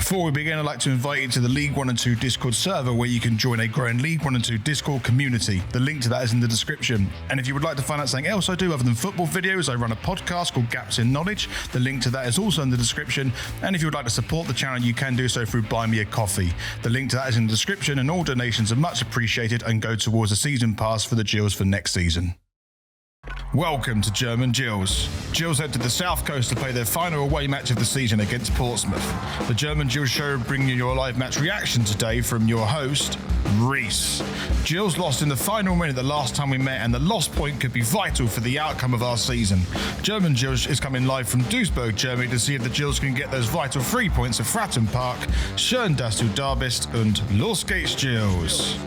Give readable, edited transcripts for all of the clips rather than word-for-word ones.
Before we begin, I'd like to invite you to the League 1 and 2 Discord server where you can join a growing League 1 and 2 Discord community. The link to that is in the description. And if you would like to find out something else I do other than football videos, I run a podcast called Gaps in Knowledge. The link to that is also in the description. And if you would like to support the channel, you can do so through Buy Me a Coffee. The link to that is in the description, and all donations are much appreciated and go towards a season pass for the Gills for next season. Welcome to German Gills. Gills head to the south coast to play their final away match of the season against Portsmouth. The German Gills show bringing you your live match reaction today from your host, Reese. Gills lost in the final minute the last time we met, and the lost point could be vital for the outcome of our season. German Gills is coming live from Duisburg, Germany to see if the Gills can get those vital 3 points at Fratton Park. Schön, dass du da bist, und los geht's, Gills.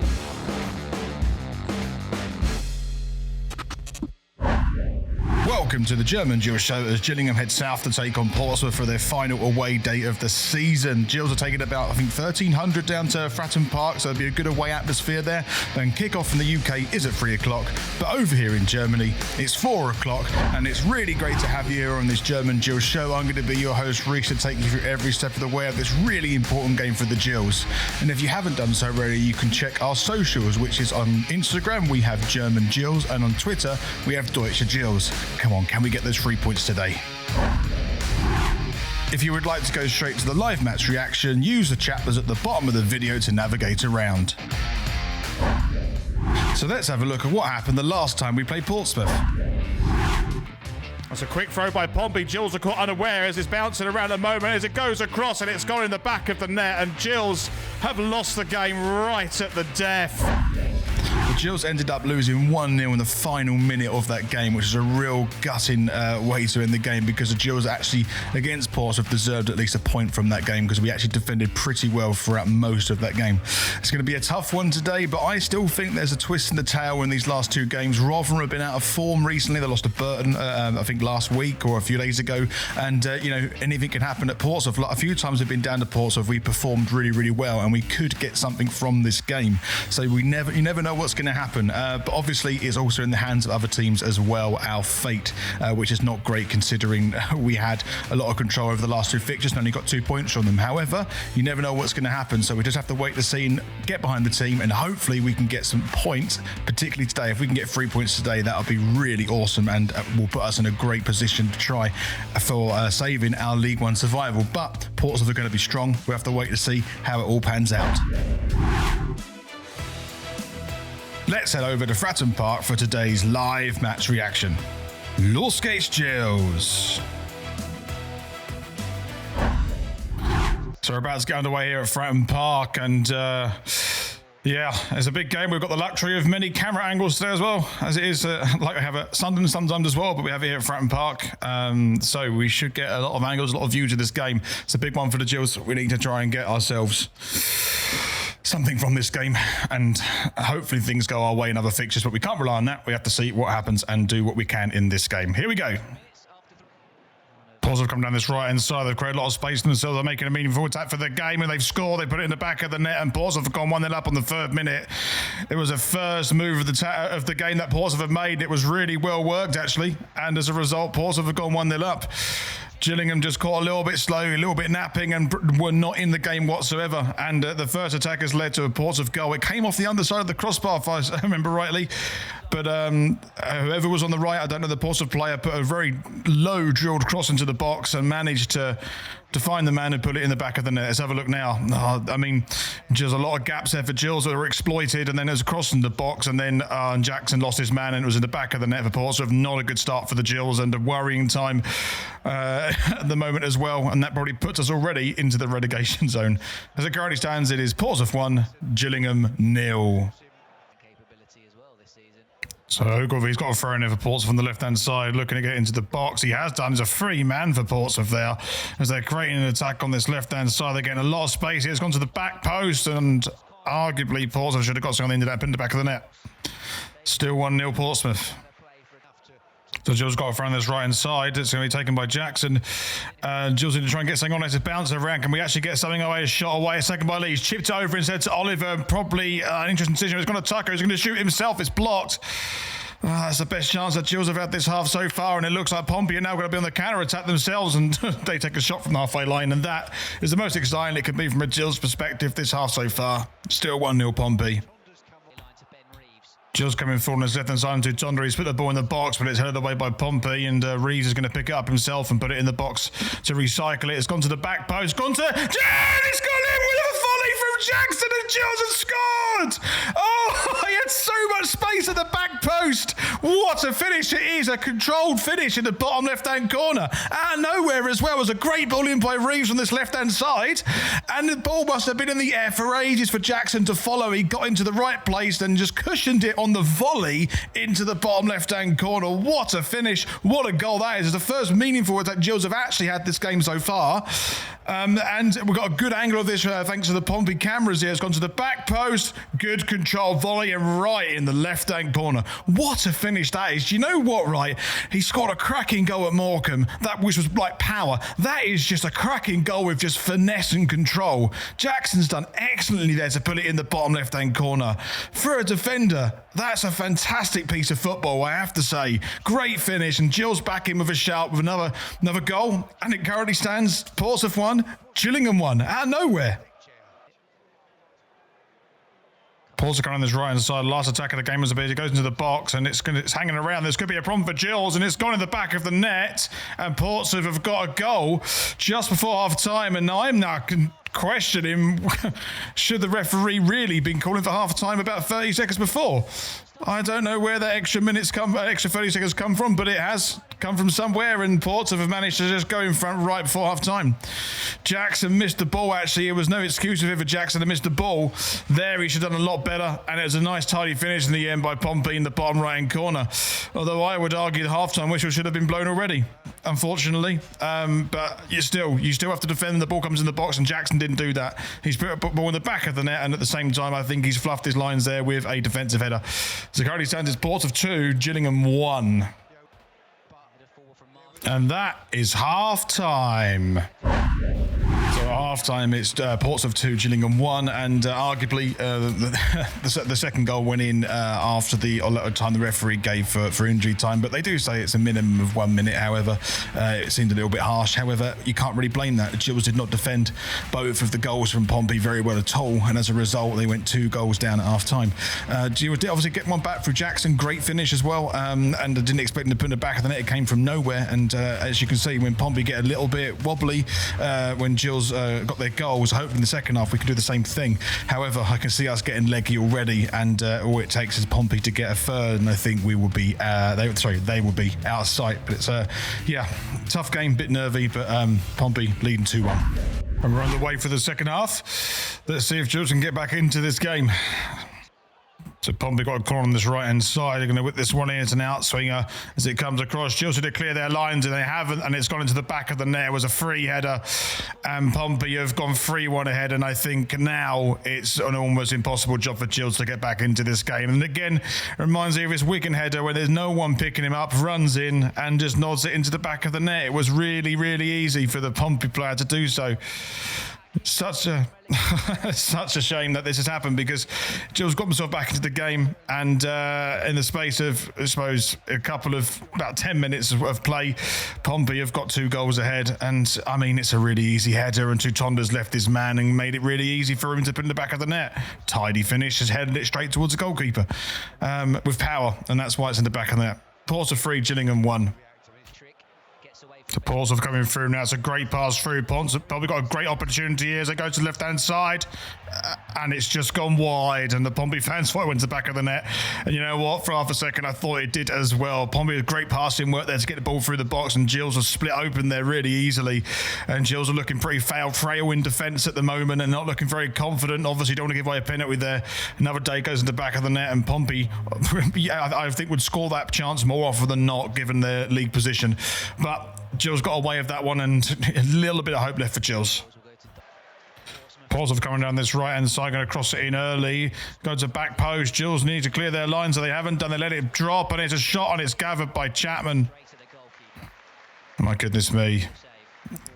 Welcome to the German Gills show as Gillingham head south to take on Portsmouth for their final away day of the season. Gills are taking about, 1,300 down to Fratton Park, so it'll be a good away atmosphere there. Then kick-off in the UK is at 3 o'clock, but over here in Germany, it's 4 o'clock, and it's really great to have you here on this German Gills show. I'm going to be your host, Reese, to take you through every step of the way of this really important game for the Gills. And if you haven't done so already, you can check our socials, which is on Instagram, we have German Gills, and on Twitter, we have Deutsche Gills. Come on, can we get those 3 points today? If you would like to go straight to the live match reaction, use the chat that's at the bottom of the video to navigate around. So let's have a look at what happened the last time we played Portsmouth. That's a quick throw by Pompey. Gills are caught unaware as it's bouncing around at the moment as it goes across, and it's gone in the back of the net, and Gills have lost the game right at the death. The Gills ended up losing 1-0 in the final minute of that game, which is a real gutting way to end the game, because the Gills actually, against Portsmouth, deserved at least a point from that game because we actually defended pretty well throughout most of that game. It's going to be a tough one today, but I still think there's a twist in the tail in these last two games. Rotherham have been out of form recently. They lost to Burton, I think, last week or a few days ago, and anything can happen at Portsmouth. A few times we've been down to Portsmouth, we performed really, really well, and we could get something from this game. So you never know what's going to happen, but obviously it's also in the hands of other teams as well, our fate, which is not great considering we had a lot of control over the last two fixtures and only got 2 points from them. However, you never know what's going to happen, so we just have to wait to see and get behind the team, and hopefully we can get some points, particularly today. If we can get 3 points today, that would be really awesome and will put us in a great position to try for saving our League One survival. But Portsmouth are going to be strong. We have to wait to see how it all pans out. Let's head over to Fratton Park for today's live match reaction. Los geht's, Gills. So we're about to get underway here at Fratton Park, and yeah, it's a big game. We've got the luxury of many camera angles today as well, as it is like I have at Sunderland sometimes as well, but we have it here at Fratton Park. So we should get a lot of angles, a lot of views of this game. It's a big one for the Gills. We need to try and get ourselves something from this game, and hopefully things go our way in other fixtures, but we can't rely on that. We have to see what happens and do what we can in this game. Here we go. Portsmouth come down this right-hand side. They've created a lot of space for themselves. They're making a meaningful attack for the game, and they've scored. They put it in the back of the net, and Portsmouth have gone 1-0 up on the 3rd minute. It was the first move of the game that Portsmouth have made. It was really well worked, actually, and as a result, Portsmouth have gone 1-0 up. Gillingham just caught a little bit slow, a little bit napping, and were not in the game whatsoever. And the first attack has led to a Portsmouth goal. It came off the underside of the crossbar, if I remember rightly. But whoever was on the right, I don't know, the Portsmouth player put a very low drilled cross into the box and managed to find the man and put it in the back of the net. Let's have a look now. I mean, there's a lot of gaps there for Gills that were exploited, and then there's a cross in the box, and then Jackson lost his man, and it was in the back of the net for Portsmouth. Not a good start for the Gills, and a worrying time at the moment as well, and that probably puts us already into the relegation zone. As it currently stands, it is Portsmouth 1, Gillingham 0. So Ogilvy's got a throw in for Portsmouth on the left-hand side, looking to get into the box. He has done. He's a free man for Portsmouth there, as they're creating an attack on this left-hand side. They're getting a lot of space here. It's gone to the back post, and arguably Portsmouth should have got something into that, in the back of the net. Still 1-0 Portsmouth. So Gills got a throw on this right-hand side. It's going to be taken by Jackson. Gills going to try and get something on it to bounce around. Can we actually get something away? A shot away. A second by Lee. He's chipped over instead to Oliver. Probably an interesting decision. He's going to Tucker. He's going to shoot himself. It's blocked. That's the best chance that Gills have had this half so far, and it looks like Pompey are now going to be on the counter-attack themselves, and they take a shot from the halfway line, and that is the most exciting it could be from a Gills perspective this half so far. Still 1-0 Pompey. Gills coming forward on his left-hand side to Tonder. He's put the ball in the box, but it's headed away by Pompey, and Reeves is going to pick it up himself and put it in the box to recycle it. It's gone to the back post, gone to... It's gone in with a volley from Jackson, and Gills has scored! Oh, he had so much space at the back post. What a finish it is, a controlled finish in the bottom left-hand corner. Out of nowhere as well, was a great ball in by Reeves on this left-hand side, and the ball must have been in the air for ages for Jackson to follow. He got into the right place and just cushioned it on the volley into the bottom left-hand corner. What a finish. What a goal that is. It's the first meaningful attack Gills have actually had this game so far. And we've got a good angle of this thanks to the Pompey cameras here. It's gone to the back post. Good control volley and right in the left-hand corner. What a finish that is. Do you know what, right? He scored a cracking goal at Morecambe, which was like power. That is just a cracking goal with just finesse and control. Jackson's done excellently there to put it in the bottom left-hand corner. For a defender, that's a fantastic piece of football, I have to say. Great finish, and Gills back in with a shout with another goal, and it currently stands Portsmouth 1, Gillingham 1, out of nowhere. Portsmouth on this right-hand side. Last attack of the game was a bit. It goes into the box, and it's hanging around. This could be a problem for Gills, and it's gone in the back of the net, and Portsmouth have got a goal just before half-time, and I'm now questioning, should the referee really been calling for half-time about 30 seconds before? I don't know where that extra 30 seconds come from, but it has come from somewhere, and Portsmouth have managed to just go in front right before half-time. Jackson missed the ball, actually. It was no excuse for Jackson to miss the ball. There, he should have done a lot better, and it was a nice, tidy finish in the end by Pompey in the bottom right-hand corner. Although I would argue the half-time whistle should have been blown already, unfortunately. But you still have to defend. The ball comes in the box, and Jackson didn't do that. He's put a ball in the back of the net, and at the same time, I think he's fluffed his lines there with a defensive header. So currently stands as Portsmouth 2, Gillingham 1. And that is half-time. So at half-time, it's Portsmouth 2, Gillingham 1, and arguably the second goal went in after the time the referee gave for injury time, but they do say it's a minimum of 1 minute. However, it seemed a little bit harsh. However, you can't really blame that. Gills did not defend both of the goals from Pompey very well at all, and as a result, they went 2 goals down at half-time. Gills did obviously get one back through Jackson. Great finish as well, and I didn't expect him to put in the back of the net. It came from nowhere, and as you can see, when Pompey get a little bit wobbly, when Gills got their goals, hoping in the second half we can do the same thing. However, I can see us getting leggy already, and all it takes is Pompey to get a third, and I think we will be they will be out of sight. But it's tough game, bit nervy, but Pompey leading 2-1. And we're on the way for the second half. Let's see if Gills can get back into this game. So Pompey got a corner on this right-hand side. They're going to whip this one in. It's an outswinger as it comes across. Gills to clear their lines, and they haven't, and it's gone into the back of the net. It was a free header, and Pompey have gone 3-1 ahead, and I think now it's an almost impossible job for Gills to get back into this game. And again, it reminds me of his Wigan header where there's no one picking him up, runs in, and just nods it into the back of the net. It was really, really easy for the Pompey player to do so. Such a shame that this has happened, because Gills got himself back into the game, and in the space of, I suppose, about 10 minutes of play, Pompey have got 2 goals ahead. And I mean, it's a really easy header, and Tutonda's left his man and made it really easy for him to put in the back of the net. Tidy finish, has headed it straight towards the goalkeeper with power, and that's why it's in the back of the net. Portsmouth 3, Gillingham 1. So Portsmouth coming through now. It's a great pass through. Portsmouth probably got a great opportunity here as they go to the left-hand side. And it's just gone wide. And the Pompey fans thought it went to the back of the net. And you know what? For half a second, I thought it did as well. Pompey had great passing work there to get the ball through the box. And Gills was split open there really easily. And Gills are looking pretty frail in defence at the moment and not looking very confident. Obviously, don't want to give away a penalty there. Another day goes in the back of the net. And Pompey, I think, would score that chance more often than not, given their league position. But Gills got away with that one, and a little bit of hope left for Gills. Portsmouth coming down this right-hand side, going to cross it in early. Go to back post. Gills need to clear their lines, so they haven't done. They let it drop, and it's a shot, and it's gathered by Chapman. My goodness me.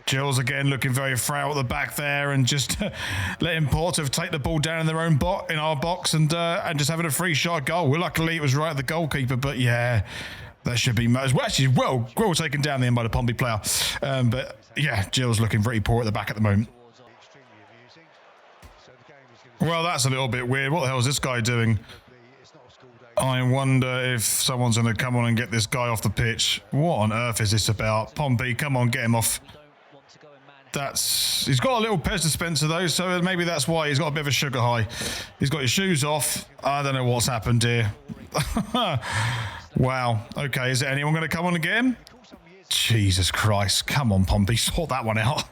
Gills again looking very frail at the back there and just letting Portsmouth take the ball down in their own in our box and just having a free shot goal. Well, luckily it was right at the goalkeeper, but yeah, that should be well, actually well taken down the end by the Pompey player. But yeah, Gills looking very poor at the back at the moment. Well, that's a little bit weird. What the hell is this guy doing? I wonder if someone's going to come on and get this guy off the pitch. What on earth is this about? Pompey, come on, get him off. He's got a little Pez dispenser though, so maybe that's why he's got a bit of a sugar high. He's got his shoes off. I don't know what's happened here. Wow. Okay, is there anyone going to come on and get him? Jesus Christ. Come on, Pompey, sort that one out.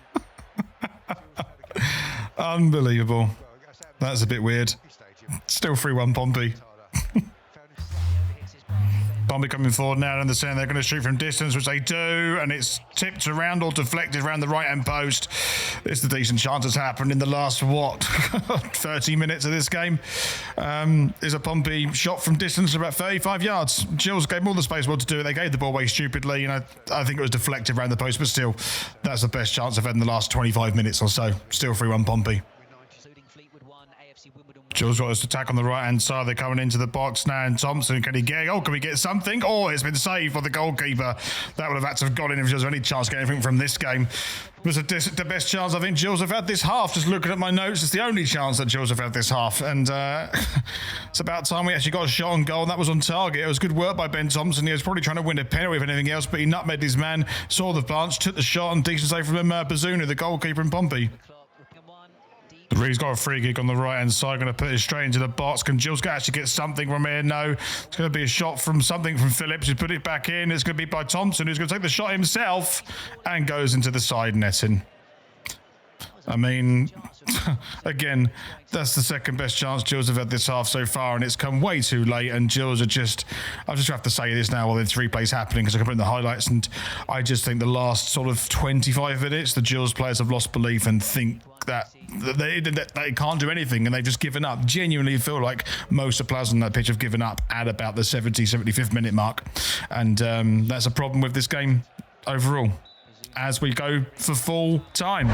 Unbelievable. That's a bit weird. Still 3-1 Pompey. Pompey coming forward now in the centre. They're going to shoot from distance, which they do, and it's tipped around or deflected around the right-hand post. It's a decent chance it's happened in the last, 30 minutes of this game. Is a Pompey shot from distance about 35 yards. Gills gave them all the space to do it. They gave the ball away stupidly, and I think it was deflected around the post, but still, that's the best chance I've had in the last 25 minutes or so. Still 3-1 Pompey. Gills got us to attack on the right-hand side. They're coming into the box now, and Thompson, can we get something? Oh, it's been saved by the goalkeeper. That would have had to have got in if there was any chance to get anything from this game. It was the best chance I think Gills have had this half. Just looking at my notes, it's the only chance that Gills have had this half. And it's about time we actually got a shot on goal, and that was on target. It was good work by Ben Thompson. He was probably trying to win a penalty if anything else, but he nutmegged his man, saw the punch, took the shot, and decent save from him, Bazunu, the goalkeeper in Pompey. He's got a free kick on the right-hand side, going to put it straight into the box. Can Gills actually get something from here? No. It's going to be a shot from Phillips, who put it back in. It's going to be by Thompson, who's going to take the shot himself and goes into the side netting. I mean, again, that's the second best chance Gills have had this half so far, and it's come way too late, and Gills are just... I just have to say this now while this replay's happening, because I can put in the highlights, and I just think the last sort of 25 minutes, the Gills players have lost belief and think that they can't do anything, and they've just given up. Genuinely feel like most of the players on that pitch have given up at about the 75th minute mark, and that's a problem with this game overall as we go for full time.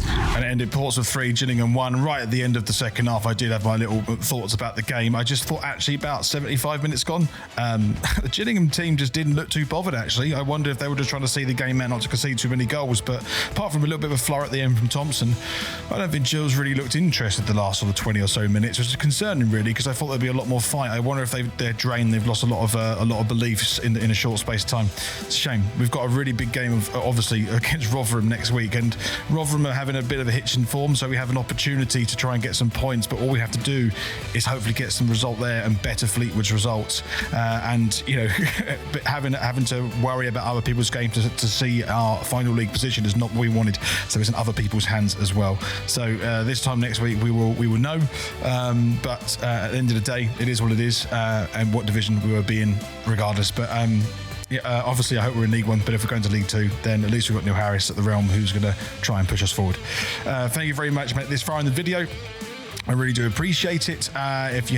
And it ended Portsmouth 3, Gillingham 1. Right at the end of the second half, I did have my little thoughts about the game. I just thought actually about 75 minutes gone, the Gillingham team just didn't look too bothered actually. I wonder if they were just trying to see the game out, not to concede too many goals, but apart from a little bit of a flare at the end from Thompson, I don't think Gills really looked interested the last sort of 20 or so minutes, which is concerning really, because I thought there'd be a lot more fight. I wonder if they're drained, they've lost a lot of beliefs in a short space of time. It's a shame. We've got a really big game of obviously against Rotherham next week, and Rotherham are having a bit of a hitch in form, so we have an opportunity to try and get some points, but all we have to do is hopefully get some result there and better Fleetwood's results, and you know, having to worry about other people's games to see our final league position is not what we wanted, so it's in other people's hands as well. So this time next week we will know, but at the end of the day it is what it is, and what division we will be in regardless. But obviously I hope we're in League One, but if we're going to League Two, then at least we've got Neil Harris at the Realm, who's going to try and push us forward. Thank you very much, mate, this far in the video. I really do appreciate it. If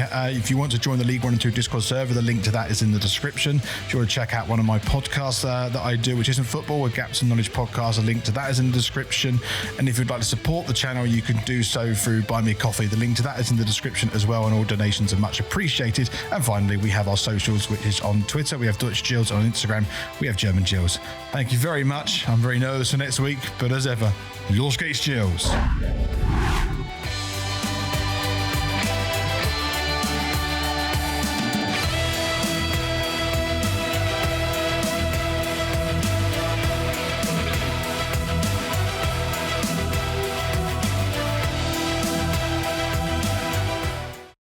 you want to join the League 1 and 2 Discord server, the link to that is in the description. If you want to check out one of my podcasts that I do, which isn't football, a Gaps and Knowledge podcast, a link to that is in the description. And if you'd like to support the channel, you can do so through Buy Me a Coffee. The link to that is in the description as well, and all donations are much appreciated. And finally, we have our socials, which is on Twitter. We have Dutch Gills on Instagram. We have German Gills. Thank you very much. I'm very nervous for next week, but as ever, Los Gates Gills.